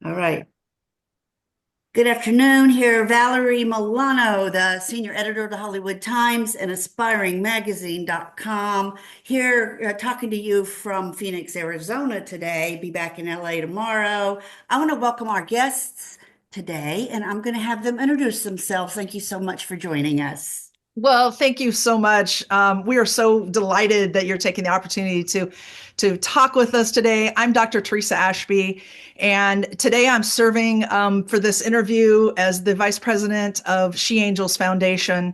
All right. Good afternoon. Here, Valerie Milano, the senior editor of the Hollywood Times and aspiringmagazine.com. Here, talking to you from Phoenix, Arizona today. Be back in LA tomorrow. I want to welcome our guests today, and I'm going to have them introduce themselves. Thank you so much for joining us. Well, thank you so much. We are so delighted that you're taking the opportunity to talk with us today. I'm Dr. Theresa Ashby, and today I'm serving for this interview as the vice president of She Angels Foundation.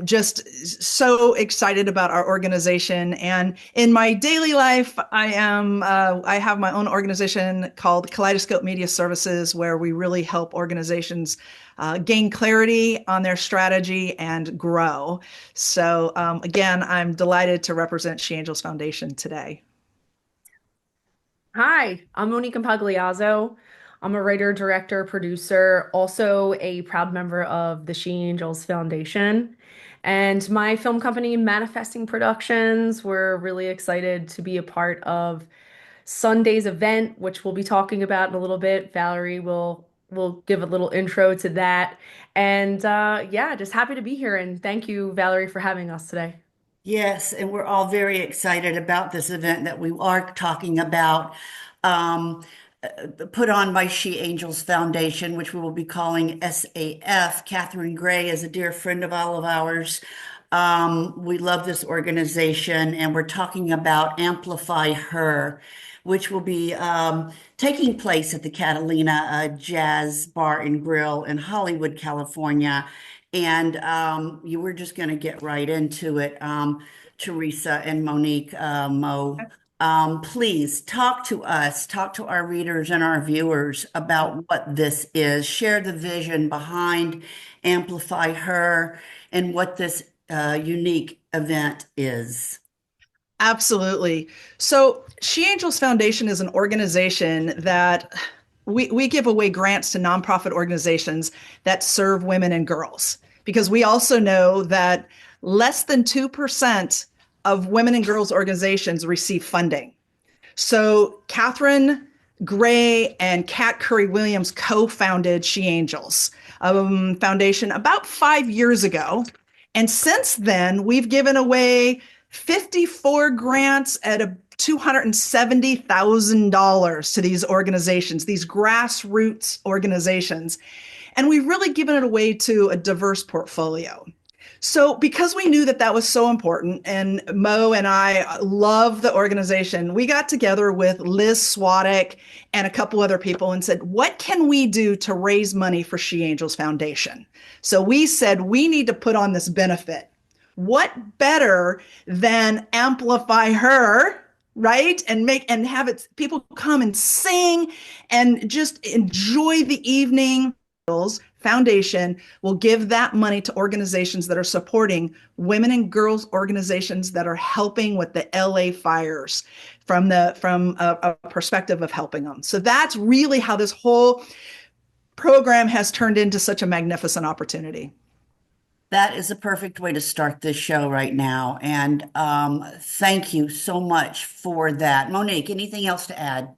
Just so excited about our organization. And in my daily life, I have my own organization called Kaleidoscope Media Services, where we really help organizations gain clarity on their strategy and grow. So again, I'm delighted to represent She Angels Foundation today. Hi, I'm Monique Impagliazzo. I'm a writer, director, producer, also a proud member of the She Angels Foundation. And my film company, Manifesting Productions, we're really excited to be a part of Sunday's event, which we'll be talking about in a little bit. Valerie will give a little intro to that. And yeah, just happy to be here. And thank you, Valerie, for having us today. Yes, and we're all very excited about this event that we are talking about, um, put on by She Angels Foundation, which we will be calling SAF. Catherine Gray is a dear friend of all of ours. We love this organization, and we're talking about Amplify Her, which will be taking place at the Catalina Jazz Bar and Grill in Hollywood, California. And you were just going to get right into it, Teresa and Monique, Mo. Please talk to us, talk to our readers and our viewers about what this is. Share the vision behind Amplify Her and what this unique event is. Absolutely. So, She Angels Foundation is an organization that we give away grants to nonprofit organizations that serve women and girls because we also know that less than 2% of women and girls organizations receive funding. So, Catherine Gray and Kat Curry Williams co founded She Angels Foundation about 5 years ago. And since then, we've given away 54 grants at a $270,000 to these organizations, these grassroots organizations. And we've really given it away to a diverse portfolio. So, because we knew that that was so important, and Mo and I love the organization, we got together with Liz Swadek and a couple other people and said, what can we do to raise money for She Angels Foundation? So, we said, we need to put on this benefit. What better than amplify her? Right, and have it people come and sing and just enjoy the evening. Foundation will give that money to organizations that are supporting women and girls organizations that are helping with the LA fires from a perspective of helping them. So that's really how this whole program has turned into such a magnificent opportunity. That is a perfect way to start this show right now. And thank you so much for that. Monique, anything else to add?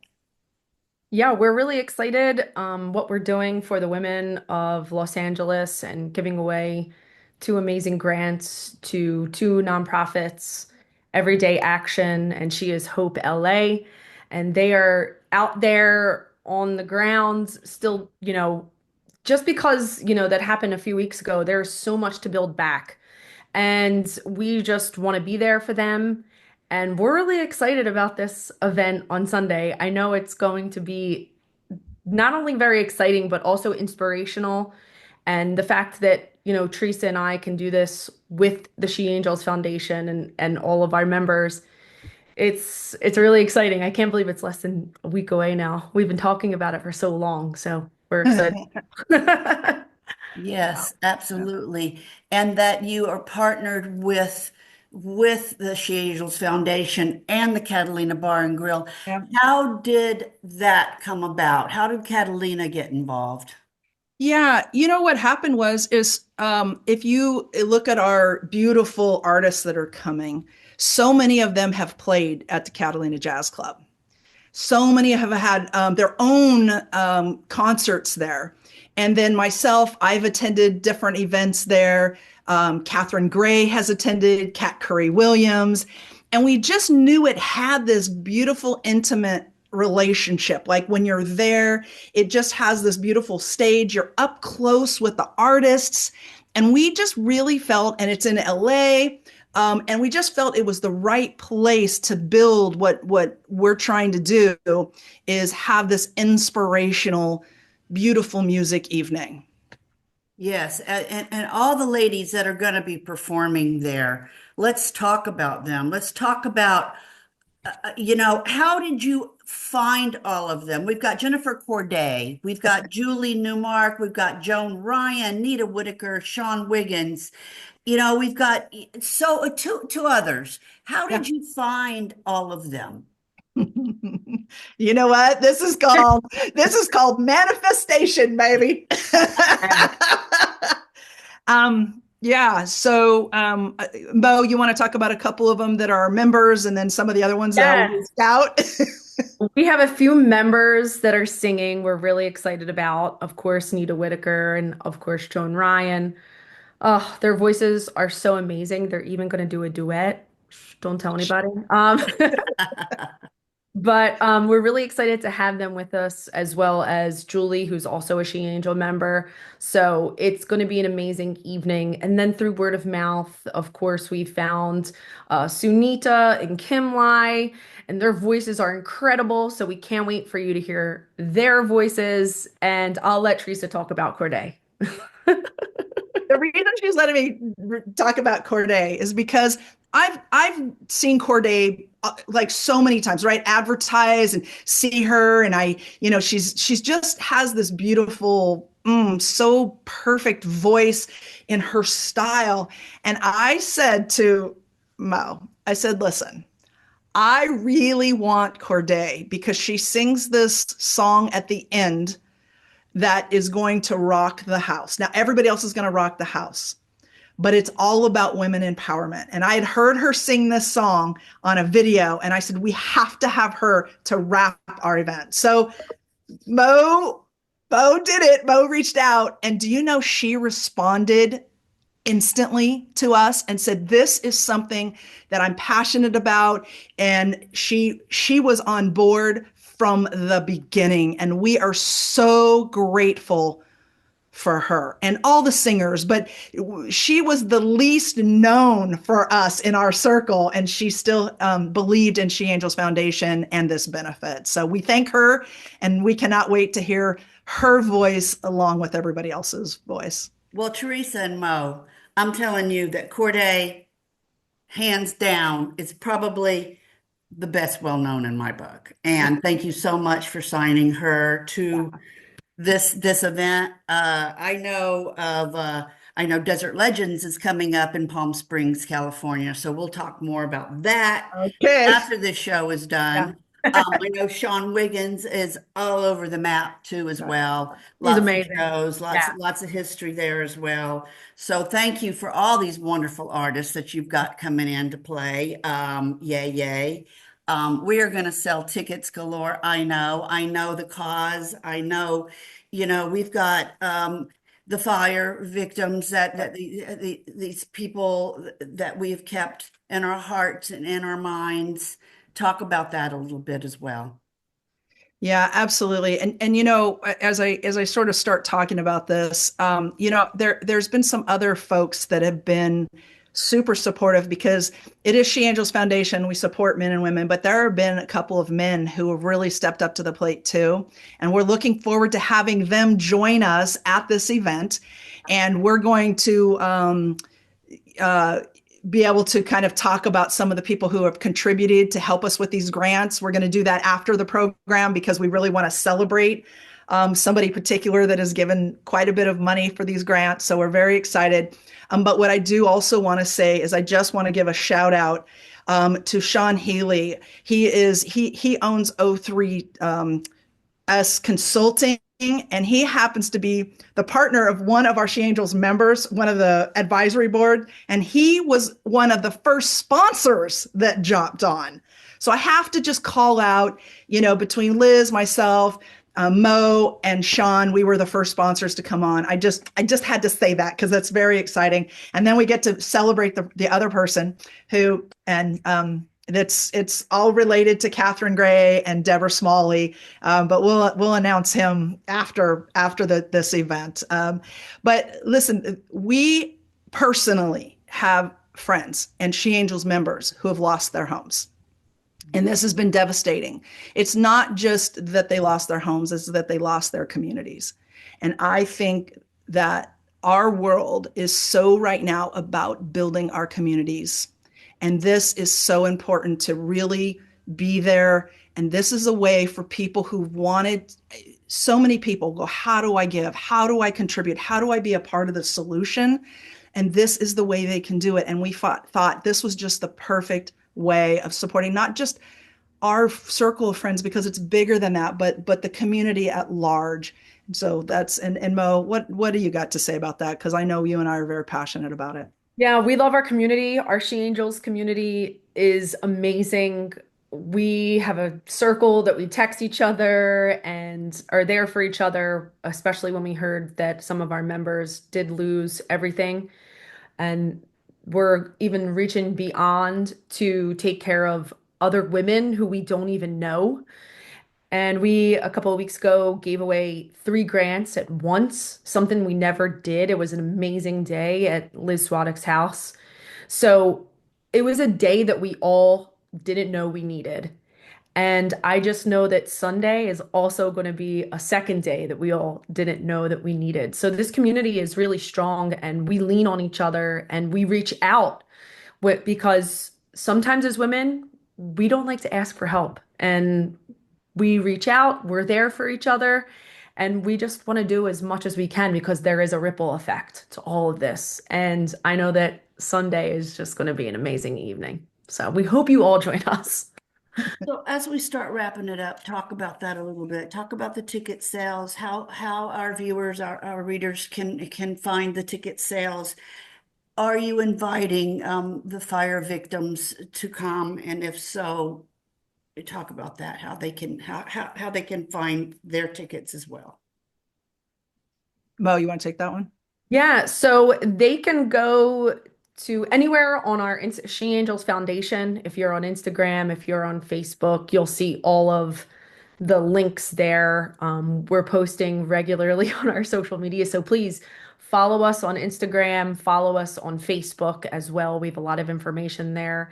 Yeah, we're really excited what we're doing for the women of Los Angeles and giving away two amazing grants to two nonprofits, Everyday Action and She is Hope LA. And they are out there on the ground still, just because, that happened a few weeks ago, there's so much to build back. And we just want to be there for them. And we're really excited about this event on Sunday. I know it's going to be not only very exciting, but also inspirational. And the fact that, Teresa and I can do this with the She Angels Foundation and all of our members, it's really exciting. I can't believe it's less than a week away now. We've been talking about it for so long, so we're excited. Yes, absolutely. And that you are partnered with the She Angels Foundation and the Catalina Bar and Grill. Yeah. How did that come about? How did Catalina get involved? Yeah, you know what happened was is if you look at our beautiful artists that are coming, so many of them have played at the Catalina Jazz Club. So many have had their own concerts there. And then myself, I've attended different events there. Catherine Gray has attended, Kat Curry Williams. And we just knew it had this beautiful, intimate relationship. Like when you're there, it just has this beautiful stage. You're up close with the artists. And we just really felt, and it's in LA, and we just felt it was the right place to build what we're trying to do is have this inspirational, beautiful music evening. Yes, and all the ladies that are going to be performing there, let's talk about them. Let's talk about, how did you find all of them? We've got Jennifer Corday, we've got Julie Newmark, we've got Joan Ryan, Nita Whitaker, Sean Wiggins. We've got two others. How Yeah. did you find all of them? You know what? This is called manifestation, baby. Yeah. So, Mo, you want to talk about a couple of them that are members and then some of the other ones that we Yes. reached out? We have a few members that are singing we're really excited about. Of course, Nita Whitaker and of course Joan Ryan. Oh, their voices are so amazing. They're even going to do a duet. Shh, don't tell anybody. But we're really excited to have them with us, as well as Julie, who's also a She Angel member. So it's going to be an amazing evening. And then through word of mouth, of course, we found Sunita and Kim Lai, and their voices are incredible. So we can't wait for you to hear their voices. And I'll let Teresa talk about Corday. The reason she's letting me talk about Corday is because I've seen Corday like so many times, right? Advertise and see her, and she's just has this beautiful, so perfect voice in her style. And I said to Mo, I said, listen, I really want Corday because she sings this song at the end that is going to rock the house. Now, everybody else is going to rock the house, but it's all about women empowerment. And I had heard her sing this song on a video, and I said, we have to have her to wrap our event. So Mo did it. Mo reached out. And do you know she responded instantly to us and said, this is something that I'm passionate about. And she was on board from the beginning. And we are so grateful for her and all the singers, but she was the least known for us in our circle. And she still believed in She Angels Foundation and this benefit. So we thank her, and we cannot wait to hear her voice along with everybody else's voice. Well, Teresa and Mo, I'm telling you that Corday, hands down, is probably the best well-known in my book. And thank you so much for signing her to this event. I know Desert Legends is coming up in Palm Springs, California. So we'll talk more about that Okay. after this show is done. I know Sean Wiggins is all over the map too, as well. He's Lots of amazing. shows, Yeah. lots of history there as well. So thank you for all these wonderful artists that you've got coming in to play. Yay, yay. We are going to sell tickets galore. I know the cause. I know, we've got the fire victims that these people that we've kept in our hearts and in our minds. Talk about that a little bit as well. Yeah, absolutely. And as I sort of start talking about this, there's been some other folks that have been super supportive because it is She Angels Foundation. We support men and women, but there have been a couple of men who have really stepped up to the plate too. And we're looking forward to having them join us at this event. And we're going to be able to kind of talk about some of the people who have contributed to help us with these grants. We're going to do that after the program because we really want to celebrate somebody particular that has given quite a bit of money for these grants. So we're very excited. But what I do also want to say is I just want to give a shout out to Sean Healy. He owns O3S Consulting, and he happens to be the partner of one of our She Angels members, one of the advisory board, and he was one of the first sponsors that jumped on. So I have to just call out, between Liz, myself, Mo and Sean, we were the first sponsors to come on. I just had to say that because that's very exciting. And then we get to celebrate the other person who, and it's all related to Catherine Gray and Deborah Smalley, but we'll announce him after this event. But listen, we personally have friends and She Angels members who have lost their homes. And this has been devastating. It's not just that they lost their homes, it's that they lost their communities. And I think that our world is so right now about building our communities. And this is so important to really be there. And this is a way for people who wanted, so many people go, how do I give? How do I contribute? How do I be a part of the solution? And this is the way they can do it. And we thought this was just the perfect way of supporting not just our circle of friends, because it's bigger than that, but the community at large. And so and Mo, what do you got to say about that? Because I know you and I are very passionate about it. Yeah, we love our community. Our She Angels community is amazing. We have a circle that we text each other and are there for each other, especially when we heard that some of our members did lose everything. And we're even reaching beyond to take care of other women who we don't even know. And we, a couple of weeks ago, gave away 3 grants at once, something we never did. It was an amazing day at Liz Swadek's house. So it was a day that we all didn't know we needed. And I just know that Sunday is also going to be a second day that we all didn't know that we needed. So this community is really strong and we lean on each other and we reach out because sometimes as women, we don't like to ask for help. And we reach out, we're there for each other, and we just want to do as much as we can because there is a ripple effect to all of this. And I know that Sunday is just going to be an amazing evening. So we hope you all join us. So as we start wrapping it up, talk about that a little bit. Talk about the ticket sales, how our viewers, our readers can find the ticket sales. Are you inviting the fire victims to come? And if so, talk about that, how they can find their tickets as well. Mo, you want to take that one? Yeah, so they can go to anywhere on our She Angels Foundation. If you're on Instagram, if you're on Facebook, you'll see all of the links there. We're posting regularly on our social media, so please follow us on Instagram, follow us on Facebook as well. We have a lot of information there.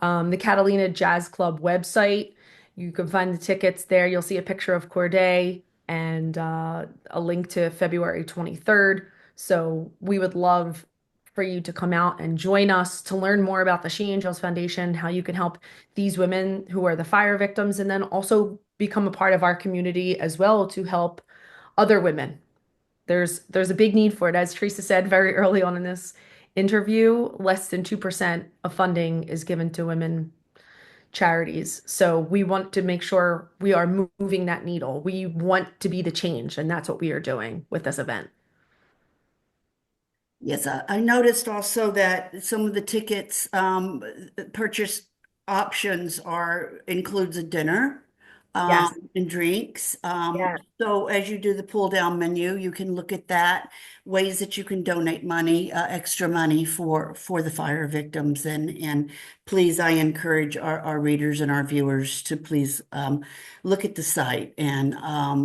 The Catalina Jazz Club website, you can find the tickets there. You'll see a picture of Corday and a link to February 23rd. So we would love for you to come out and join us to learn more about the She Angels Foundation, how you can help these women who are the fire victims, and then also become a part of our community as well to help other women. There's a big need for it. As Theresa said very early on in this interview, less than 2% of funding is given to women charities. So we want to make sure we are moving that needle. We want to be the change, and that's what we are doing with this event. Yes, I noticed also that some of the tickets purchase options includes a dinner Yes. and drinks. Yeah. So as you do the pull down menu, you can look at that, ways that you can donate money, extra money for the fire victims. And please, I encourage our readers and our viewers to please look at the site and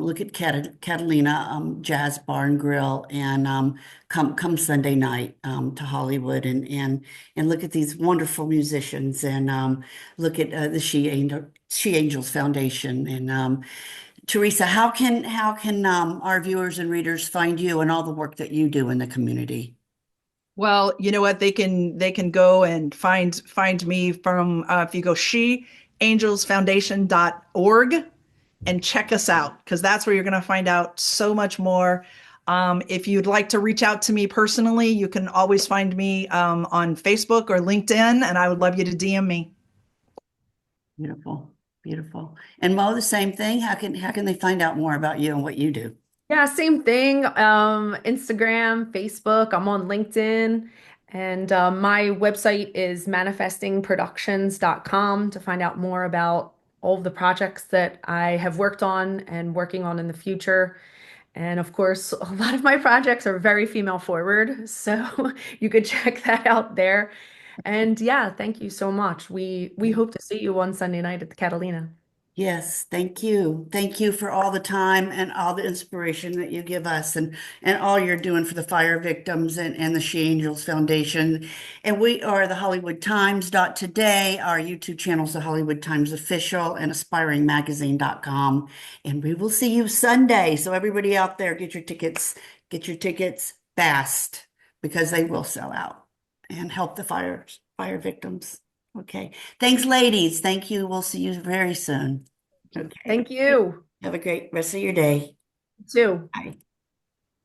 look at Catalina Jazz Bar and Grill and come Sunday night to Hollywood and look at these wonderful musicians and look at the She Angels Foundation. And Theresa, how can our viewers and readers find you and all the work that you do in the community? Well, you know what? They can go and find me from if you go sheangelsfoundation.org and check us out, because that's where you're going to find out so much more. If you'd like to reach out to me personally, you can always find me on Facebook or LinkedIn, and I would love you to DM me. Beautiful, beautiful. And Mo, the same thing. How can they find out more about you and what you do? Yeah, same thing. Instagram, Facebook, I'm on LinkedIn. And my website is manifestingproductions.com to find out more about all of the projects that I have worked on and working on in the future. And of course, a lot of my projects are very female forward, so you could check that out there. And yeah, thank you so much. We hope to see you on Sunday night at the Catalina. Yes, thank you. Thank you for all the time and all the inspiration that you give us and all you're doing for the fire victims and the She Angels Foundation. And we are the Hollywood Times today. Our YouTube channel is the Hollywood Times Official and aspiringmagazine.com. And we will see you Sunday. So everybody out there, get your tickets fast because they will sell out and help the fire victims. Okay. Thanks, ladies. Thank you. We'll see you very soon. Okay. Thank you. Have a great rest of your day. You too. Bye.